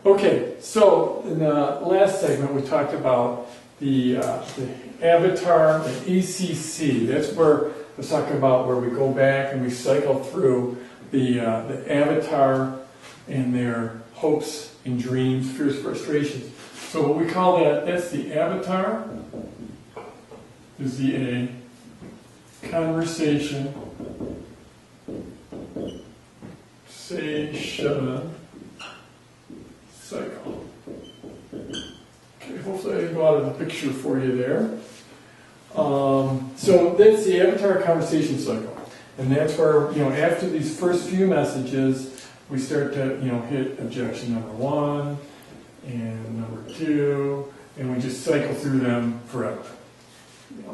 Okay, so in the last segment we talked about the avatar, the ACC. That's where I was talking about where we go back and we cycle through the avatar and their hopes and dreams, fears, frustrations. So what we call that's the avatar, is the A, conversation, session, cycle. Okay, hopefully I can go out of the picture for you there. So that's the avatar conversation cycle. And that's where, after these first few messages, we start to, hit objection number 1 and number 2, and we just cycle through them forever.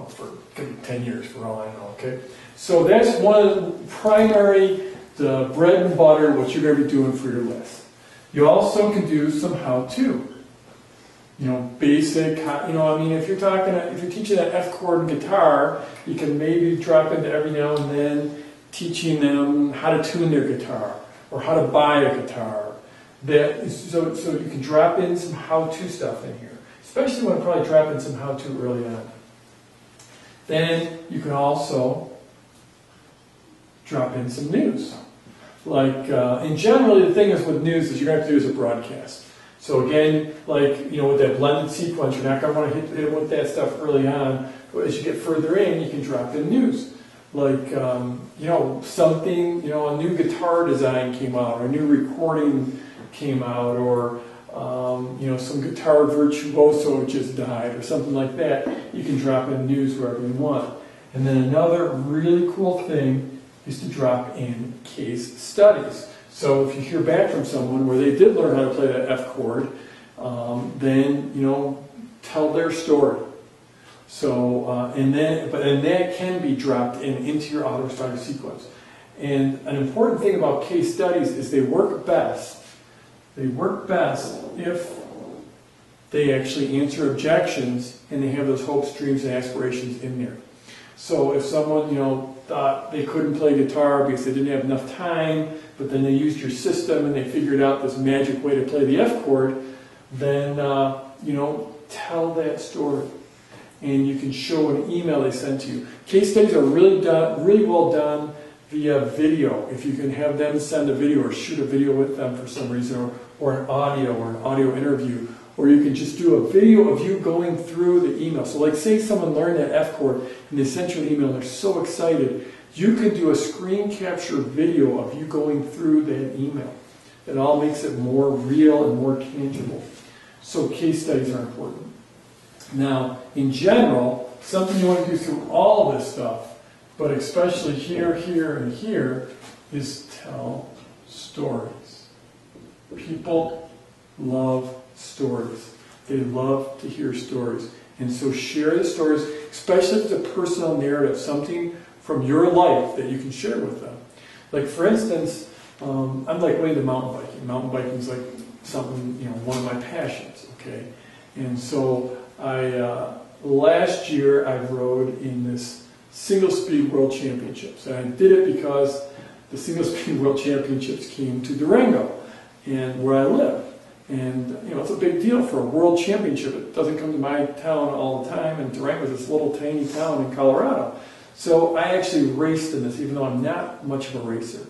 For could be 10 years for all I know, okay? So that's one of the primary, the bread and butter, what you're going to be doing for your list. You also can do some how-to. Basic, if you're teaching an F chord in guitar, you can maybe drop into every now and then teaching them how to tune their guitar or how to buy a guitar. So you can drop in some how-to stuff in here, especially when I probably drop in some how-to early on. Then you can also drop in some news. And generally the thing is with news is you're going to have to do is a broadcast. So again, with that blended sequence, you're not going to want to hit them with that stuff early on. But as you get further in, you can drop in news. Something, a new guitar design came out, or a new recording came out, or some guitar virtuoso just died, or something like that. You can drop in news wherever you want. And then another really cool thing is to drop in case studies. So if you hear back from someone where they did learn how to play that F chord, then tell their story. So and that can be dropped into your autoresponder sequence. And an important thing about case studies is they work best. They work best if they actually answer objections and they have those hopes, dreams, and aspirations in there. So if someone thought they couldn't play guitar because they didn't have enough time, but then they used your system and they figured out this magic way to play the F chord, then tell that story. And you can show an email they sent to you. Case studies are really well done via video. If you can have them send a video or shoot a video with them for some reason, or an audio interview, or you can just do a video of you going through the email. So say someone learned that F chord and they sent you an email and they're so excited, you can do a screen capture video of you going through that email. It all makes it more real and more tangible. So case studies are important. Now, in general, something you want to do through all of this stuff, but especially here, here, and here, is tell stories. People love stories. They love to hear stories. And so share the stories, especially if it's a personal narrative, something from your life that you can share with them. For instance, I'm way into mountain biking. Mountain biking is something, one of my passions, okay? And so last year I rode in this single speed world championships. And I did it because the single speed world championships came to Durango, and where I live. And it's a big deal for a world championship. It doesn't come to my town all the time, and Durango is this little tiny town in Colorado. So I actually raced in this, even though I'm not much of a racer.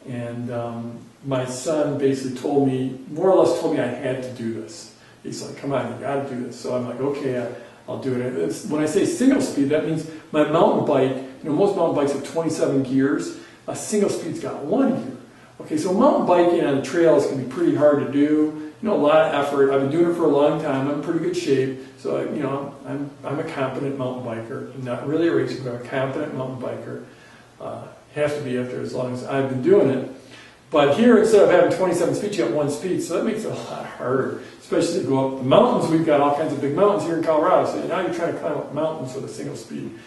And my son basically more or less told me I had to do this. He's like, come on, you got to do this. So I'm like, okay, I'll do it. When I say single speed, that means my mountain bike, most mountain bikes have 27 gears. A single speed's got 1 gear. Okay, so mountain biking on trails can be pretty hard to do. A lot of effort. I've been doing it for a long time. I'm in pretty good shape. So, I'm a competent mountain biker. I'm not really a racer, but I'm a competent mountain biker. Have to be after as long as I've been doing it. But here, instead of having 27 speeds, you have 1 speed. So that makes it a lot harder, especially to go up the mountains. We've got all kinds of big mountains here in Colorado. So now you're trying to climb up mountains with a single speed.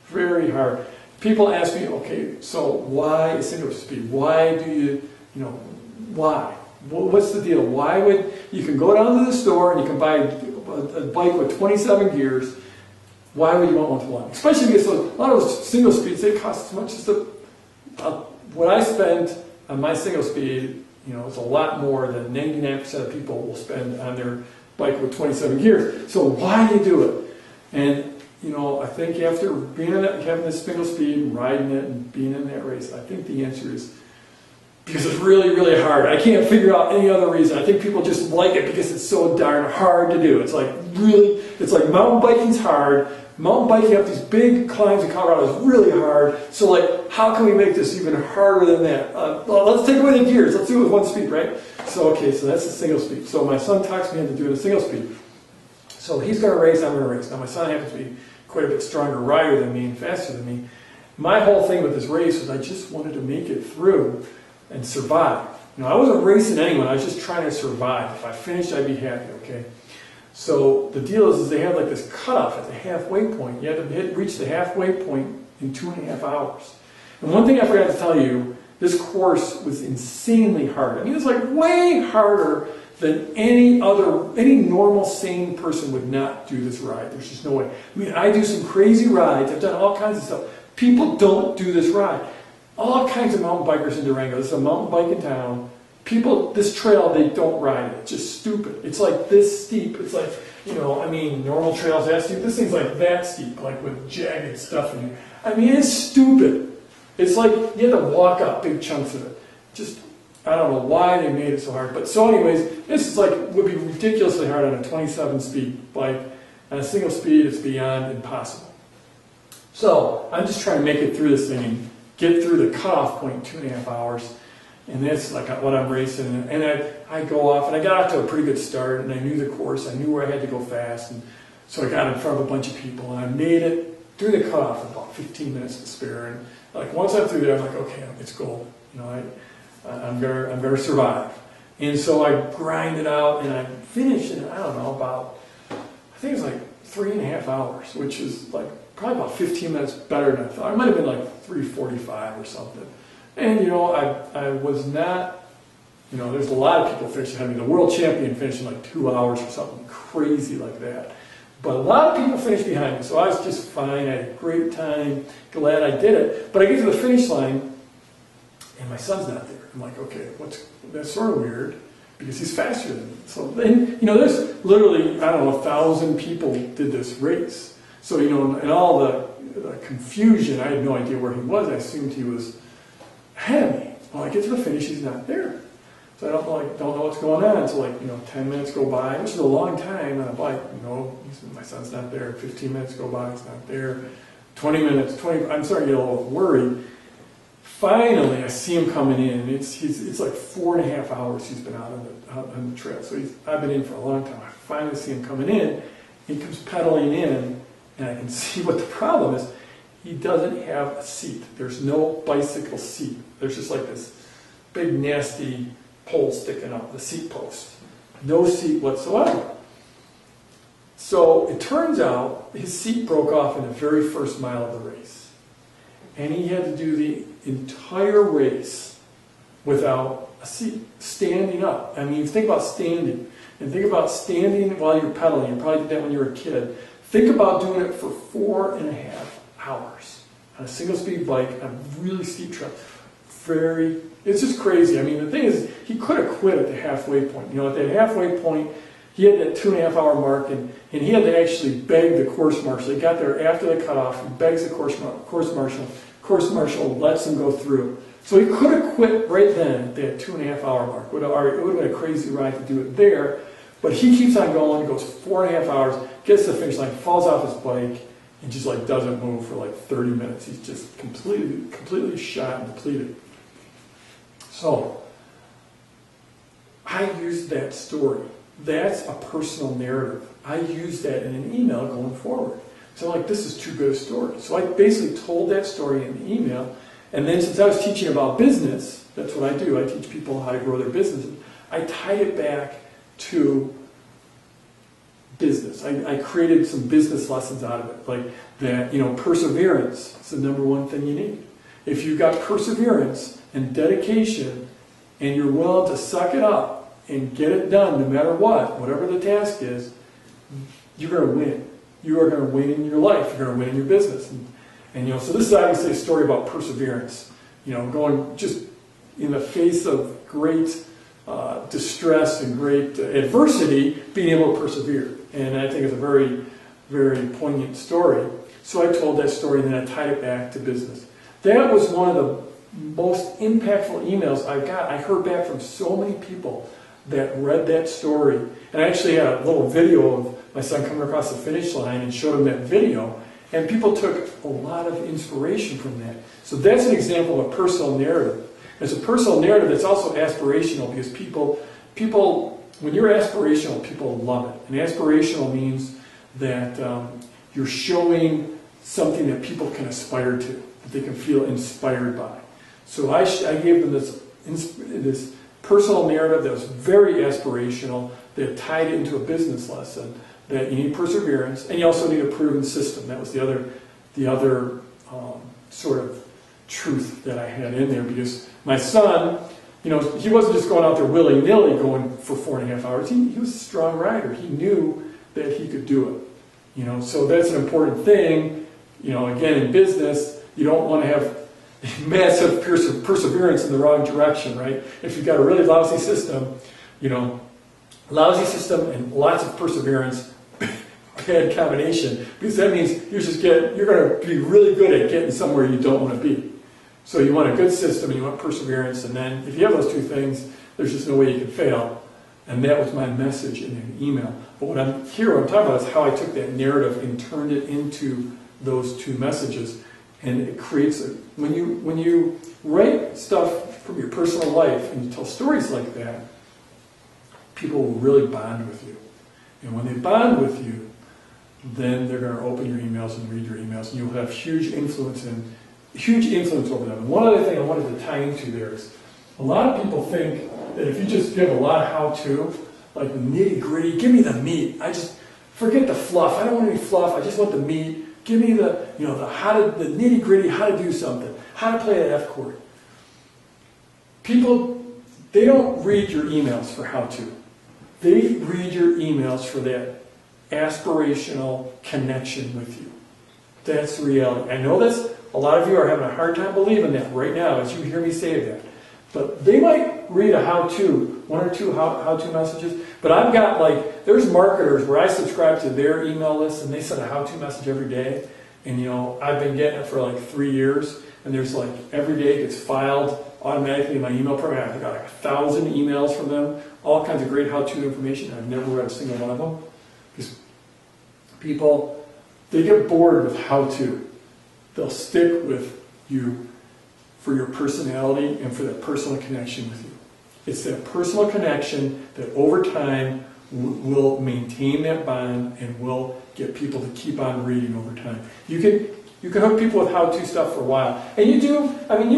Very hard. People ask me, okay, so why a single speed? Why do you, why? What's the deal? Why would, you can go down to the store and you can buy a bike with 27 gears. Why would you want one with 1? Especially because a lot of those single speeds, they cost as much as what I spent on my single speed You know, it's a lot more than 99% of people will spend on their bike with 27 gears. So why do you do it? And, you know, I think after being in that, having this single speed and riding it and being in that race, I think the answer is because it's really, really hard. I can't figure out any other reason. I think people just like it because it's so darn hard to do. It's like really, it's like mountain biking's hard. Mountain biking up these big climbs in Colorado is really hard. So like, how can we make this even harder than that? Well, let's take away the gears. Let's do it with one speed, right? So, okay, so that's a single speed. So my son talks me into doing a single speed. So he's going to race, I'm going to race. Now my son happens to be quite a bit stronger rider than me and faster than me. My whole thing with this race was I just wanted to make it through and survive. You know, I wasn't racing anyone, I was just trying to survive. If I finished, I'd be happy, okay? So the deal is they have like this cutoff at the halfway point. You have to reach the halfway point in 2.5 hours. And one thing I forgot to tell you, this course was insanely hard. I mean, it's like way harder than any normal sane person would not do this ride. There's just no way. I mean, I do some crazy rides. I've done all kinds of stuff. People don't do this ride. All kinds of mountain bikers in Durango. This is a mountain bike in town. People, this trail, they don't ride it. It's just stupid. It's like this steep. It's like, you know, I mean, normal trails that steep. This thing's like that steep, like with jagged stuff in it. I mean, it's stupid. It's like you have to walk up big chunks of it. Just, I don't know why they made it so hard. But so anyways, this is like, would be ridiculously hard on a 27 speed bike. On a single speed, it's beyond impossible. So I'm just trying to make it through this thing and get through the cutoff point in 2.5 hours. And that's like what I'm racing. And I go off, and I got off to a pretty good start, and I knew the course. I knew where I had to go fast. And so I got in front of a bunch of people, and I made it through the cutoff in about 15 minutes to spare. And like once I'm through there, I'm like, okay, it's gold. You know, I'm gonna survive. And so I grind it out, and I finish in, I don't know, about, I think it's like 3.5 hours, which is like probably about 15 minutes better than I thought. It might have been like 3:45 or something. And, you know, I was not, you know, there's a lot of people finishing. I mean, the world champion finished in like 2 hours or something crazy like that. But a lot of people finished behind me, so I was just fine. I had a great time, glad I did it. But I get to the finish line, and my son's not there. I'm like, okay, that's sort of weird, because he's faster than me. So then, you know, there's literally, I don't know, 1,000 people did this race. So, you know, in all the confusion, I had no idea where he was. I assumed he was ahead of me. Well, I get to the finish, he's not there. So I don't know what's going on until like, you know, 10 minutes go by, which is a long time on a bike. You know, my son's not there. 15 minutes go by, he's not there. 20 minutes, I'm starting to get a little worried. Finally, I see him coming in. It's like 4.5 hours he's been out on the trail. So I've been in for a long time. I finally see him coming in. He comes pedaling in, and I can see what the problem is. He doesn't have a seat. There's no bicycle seat. There's just like this big nasty pole sticking up, the seat post. No seat whatsoever. So it turns out his seat broke off in the very first mile of the race. And he had to do the entire race without a seat, standing up. I mean, think about standing. And think about standing while you're pedaling. You probably did that when you were a kid. Think about doing it for 4.5 hours on a single speed bike on a really steep trail. It's just crazy. I mean, the thing is, he could have quit at the halfway point. You know, at that halfway point, he had that 2.5 hour mark, and he had to actually beg the course marshal. He got there after the cutoff, he begs the course marshal. Course marshal lets him go through. So he could have quit right then at that 2.5 hour mark. It would have been a crazy ride to do it there. But he keeps on going, goes 4.5 hours, gets to the finish line, falls off his bike, and just like doesn't move for like 30 minutes. He's just completely shot and depleted. So I used that story. That's a personal narrative. I used that in an email going forward. So I'm like, this is too good a story. So I basically told that story in the email. And then since I was teaching about business, that's what I do. I teach people how to grow their businesses. I tied it back to business. I created some business lessons out of it. Like that, you know, perseverance is the number one thing you need. If you've got perseverance and dedication and you're willing to suck it up and get it done no matter what, whatever the task is, you're going to win. You are going to win in your life. You're going to win in your business. And you know, so this is obviously a story about perseverance. You know, going just in the face of great distress and great adversity, being able to persevere. And I think it's a very, very poignant story. So I told that story and then I tied it back to business. That was one of the most impactful emails I got. I heard back from so many people that read that story. And I actually had a little video of my son coming across the finish line and showed him that video. And people took a lot of inspiration from that. So that's an example of a personal narrative. It's a personal narrative that's also aspirational because people, when you're aspirational, people love it. And aspirational means that you're showing something that people can aspire to, that they can feel inspired by. So I gave them this personal narrative that was very aspirational, that tied it into a business lesson, that you need perseverance, and you also need a proven system. That was the other sort of truth that I had in there, because my son, he wasn't just going out there willy-nilly going for 4.5 hours. He was a strong rider. He knew that he could do it. So that's an important thing. Again, in business, you don't want to have massive perseverance in the wrong direction, right? If you've got a really lousy system, lousy system and lots of perseverance, bad combination, because that means you're going to be really good at getting somewhere you don't want to be. So you want a good system and you want perseverance, and then if you have those two things, there's just no way you can fail. And that was my message in an email. But what I'm talking about is how I took that narrative and turned it into those two messages. And it creates when you write stuff from your personal life and you tell stories like that, people will really bond with you. And when they bond with you, then they're going to open your emails and read your emails, and you'll have huge influence over them. And one other thing I wanted to tie into there is, a lot of people think that if you just give a lot of how-to, like nitty-gritty, give me the meat. I just forget the fluff. I don't want any fluff. I just want the meat. Give me the nitty-gritty, how to do something, how to play an F chord. People, they don't read your emails for how-to. They read your emails for that aspirational connection with you. That's the reality. I know a lot of you are having a hard time believing that right now as you hear me say that. But they might read a how-to, one or two how-to messages. But I've got there's marketers where I subscribe to their email list and they send a how-to message every day. And I've been getting it for 3 years. And there's every day it gets filed automatically in my email program. I've got 1,000 emails from them, all kinds of great how-to information. I've never read a single one of them. Because people, they get bored with how-to. They'll stick with you for your personality and for that personal connection with you. It's that personal connection that over time will maintain that bond and will get people to keep on reading over time. You can hook people with how-to stuff for a while. And you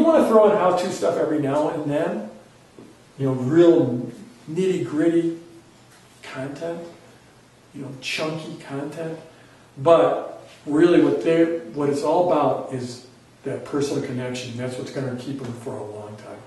want to throw in how-to stuff every now and then. Real nitty-gritty content, chunky content. But really what it's all about is that personal connection. That's what's going to keep them for a long time.